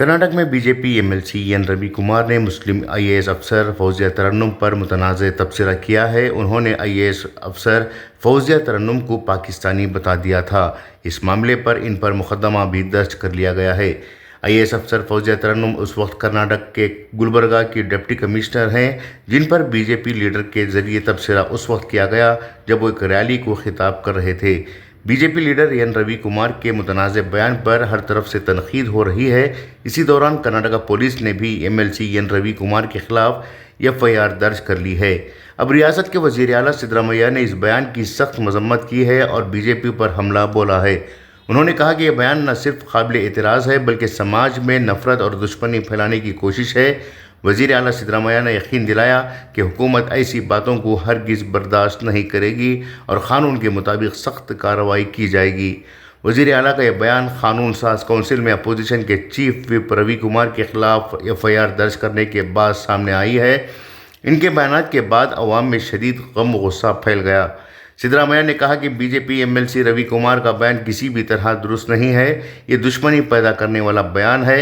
कर्नाटक में BJP MLC N Ravi Kumar ने Muslim IAS अफसर फौजिया तरन्नुम पर मुतनाज़ तबसरा किया है। उन्होंने आईएएस अफसर फौजिया तरन्नुम को पाकिस्तानी बता दिया था। इस मामले पर इन पर मुकदमा भी दर्ज कर लिया गया है। आईएएस अफसर फौजिया तरन्नुम उस वक्त कर्नाटक के गुलबर्गा की डिप्टी कमिश्नर हैं, जिन पर बीजेपी लीडर के जरिए तबसरा उस वक्त किया गया जब वो एक रैली को खिताब कर रहे थे। BJP leader N Ravi Kumar के मुतनाज़ बयान पर हर तरफ से तनकीद हो रही है। इसी दौरान कर्नाटक पुलिस ने भी एमएलसी एन रवि कुमार के खिलाफ एफआईआर दर्ज कर ली है। अब रियासत के वज़ीर आला सिद्धरामैया ने इस बयान की सख्त मजम्मत की है और बीजेपी पर हमला बोला है। उन्होंने कहा कि यह बयान न सिर्फ काबिल एतराज़ है बल्कि समाज में नफरत और दुश्मनी फैलाने की कोशिश है। वज़ीर आला सिद्धरामैया ने यकीन दिलाया कि हुकूमत ऐसी बातों को हरगिज़ बर्दाश्त नहीं करेगी और क़ानून के मुताबिक सख्त कार्रवाई की जाएगी। वज़ीर आला का यह बयान क़ानून साज कौंसिल में अपोजिशन के चीफ व्हिप रवि कुमार के खिलाफ एफआईआर दर्ज करने के बाद सामने आई है। इनके बयान के बाद अवाम में शदीद गम गुस्सा फैल गया। सिद्धरामैया ने कहा कि बीजेपी एमएलसी रवि कुमार का बयान किसी भी तरह दुरुस्त नहीं है, ये दुश्मनी पैदा करने वाला बयान है।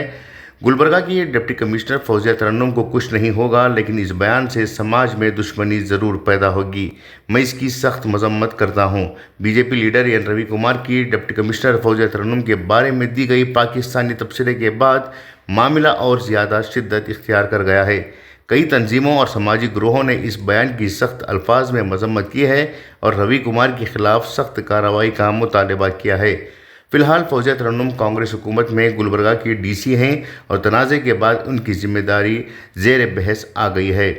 गुलबर्गा की डिप्टी कमिश्नर फौजिया तरन्नुम को कुछ नहीं होगा, लेकिन इस बयान से समाज में दुश्मनी ज़रूर पैदा होगी। मैं इसकी सख्त मजम्मत करता हूँ। BJP leader N Ravi Kumar की डिप्टी कमिश्नर फौजिया तरन्नुम के बारे में दी गई पाकिस्तानी तबसरे के बाद मामला और ज़्यादा शिद्दत इख्तियार कर गया है। कई तंजीमों और समाजी ग्रोहों ने इस बयान की सख्त अल्फाज में मजम्मत की है और रवि कुमार के खिलाफ सख्त कार्रवाई का मुतालबा किया है। फिलहाल फौजिया तरन्नुम कांग्रेस हुकूमत में गुलबर्गा की डीसी हैं और तनाज़े के बाद उनकी जिम्मेदारी ज़ेर बहस आ गई है।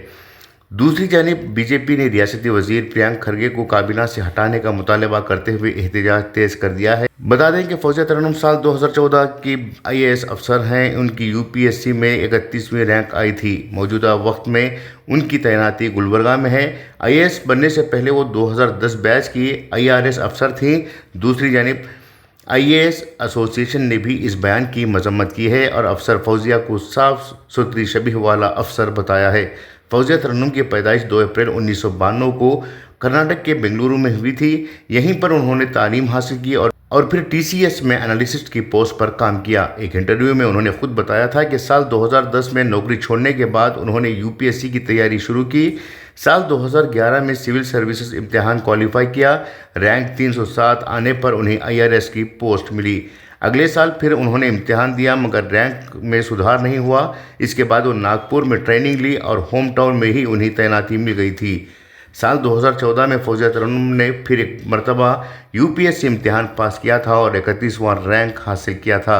दूसरी जानिब बीजेपी ने रियासती वज़ीर प्रियंक खरगे को काबीना से हटाने का मुतालबा करते हुए एहतजाज तेज़ कर दिया है। बता दें कि फौजिया तरन्नुम साल 2014 की आईएएस अफसर हैं। उनकी यूपीएससी में 31वीं रैंक आई थी। मौजूदा वक्त में उनकी तैनाती गुलबर्गा में है। आईएएस बनने से पहले वो 2010 बैच की आईआरएस अफसर थी। दूसरी जानिब आईएएस एसोसिएशन ने भी इस बयान की मजम्मत की है और अफसर फौजिया को साफ सुथरी शबीह वाला अफसर बताया है। फौजिया तरन्नुम की पैदाइश 2 अप्रैल 1992 को कर्नाटक के बेंगलुरु में हुई थी। यहीं पर उन्होंने तालीम हासिल की और फिर टीसीएस में एनालिस्ट की पोस्ट पर काम किया। एक इंटरव्यू में उन्होंने खुद बताया था कि साल 2010 में नौकरी छोड़ने के बाद उन्होंने यूपीएससी की तैयारी शुरू की। साल 2011 में सिविल सर्विसेज इम्तिहान क्वालिफाई किया। रैंक 307 आने पर उन्हें आईआरएस की पोस्ट मिली। अगले साल फिर उन्होंने इम्तिहान दिया मगर रैंक में सुधार नहीं हुआ। इसके बाद वो नागपुर में ट्रेनिंग ली और होम टाउन में ही उन्हें तैनाती मिल गई थी। साल 2014 में फौजिया तरन्नुम ने फिर एक मरतबा यूपीएससी इम्तिहान पास किया था और 31वां रैंक हासिल किया था।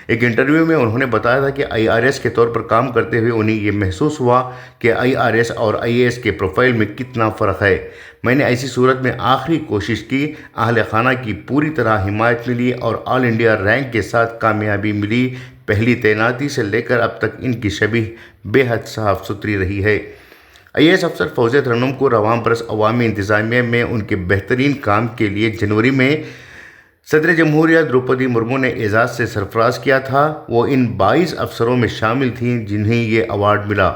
एक इंटरव्यू में उन्होंने बताया था कि आईआरएस के तौर पर काम करते हुए उन्हें ये महसूस हुआ कि आईआरएस और आईएएस के प्रोफाइल में कितना फ़र्क है। मैंने ऐसी सूरत में आखिरी कोशिश की, अहले खाना की पूरी तरह हिमायत मिली और ऑल इंडिया रैंक के साथ कामयाबी मिली। पहली तैनाती से लेकर अब तक इनकी शबीह बेहद साफ सुथरी रही है। आईएएस अफसर फौजिया तरन्नुम को रवाम बरस अवामी इंतज़ामिया में उनके बेहतरीन काम के लिए जनवरी में सदर जमहूरिया द्रौपदी मुर्मू ने एजाज़ से सरफराज किया था। वो इन 22 अफसरों में शामिल थीं जिन्हें ये अवार्ड मिला।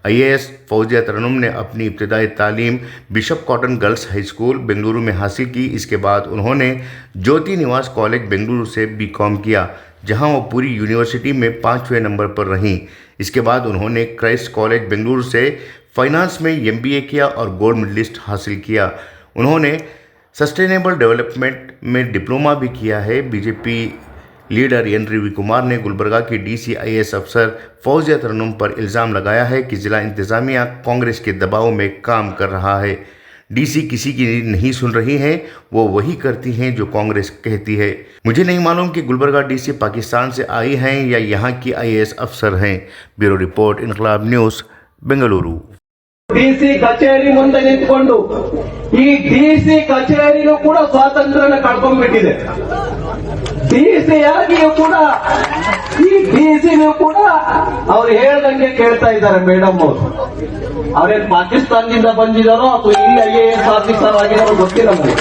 आईएएस फौजिया तरन्नुम ने अपनी इब्तदाई तालीम bishop cotton girls high school Bengaluru में हासिल की। इसके बाद उन्होंने ज्योति निवास कॉलेज बेंगलुरु से बीकॉम किया, जहां वो पूरी यूनिवर्सिटी में 5वें नंबर पर रहीं। इसके बाद उन्होंने क्राइस्ट कॉलेज बेंगलुरु से फाइनेंस में एमबीए किया और गोल्ड मेडलिस्ट हासिल किया। उन्होंने सस्टेनेबल डेवलपमेंट में डिप्लोमा भी किया है। BJP leader N Ravi Kumar ने गुलबर्गा की डीसी आईएएस अफसर फौजिया तरन्नुम पर इल्ज़ाम लगाया है कि ज़िला इंतज़ामिया कांग्रेस के दबाव में काम कर रहा है। डीसी किसी की नहीं सुन रही हैं, वो वही करती हैं जो कांग्रेस कहती है। मुझे नहीं मालूम कि गुलबर्गा डीसी पाकिस्तान से आई हैं या यहाँ की आईएएस अफसर हैं। ब्यूरो रिपोर्ट, इनकलाब न्यूज़, बेंगलुरु। ಡಿಸಿ ಕಚೇರಿ ಮುಂದೆ ನಿಂತ್ಕೊಂಡು ಈ ಡಿಸಿ ಕಚೇರಿನೂ ಕೂಡ ಸ್ವಾತಂತ್ರ್ಯನ ಕಳ್ಕೊಂಡ್ಬಿಟ್ಟಿದೆ. ಡಿಸಿ ಆಗಿಯೂ ಕೂಡ ಈ ಡಿಸಿನೂ ಕೂಡ ಅವ್ರು ಹೇಳ್ದಂಗೆ ಕೇಳ್ತಾ ಇದ್ದಾರೆ ಮೇಡಮ್ ಅವರು. ಅವ್ರೇನ್ ಪಾಕಿಸ್ತಾನದಿಂದ ಬಂದಿದಾರೋ ಅಥವಾ ಇಲ್ಲಿ ಐಎಎಸ್ ಆಫೀಸರ್ ಆಗಿದಾರೋ ಗೊತ್ತಿಲ್ಲ ನಮಗೆ.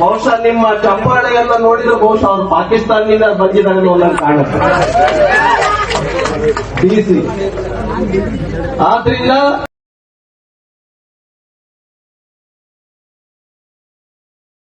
ಬಹುಶಃ ನಿಮ್ಮ ಚಂಪಾಳೆ ಎಲ್ಲ ನೋಡಿದ್ರೆ ಬಹುಶಃ ಅವ್ರು ಪಾಕಿಸ್ತಾನದಿಂದ ಬಂದಿದ್ದಾರೆ ಅನ್ನೋ ಕಾಣುತ್ತೆ ಡಿಸಿ. ಆದ್ರಿಂದ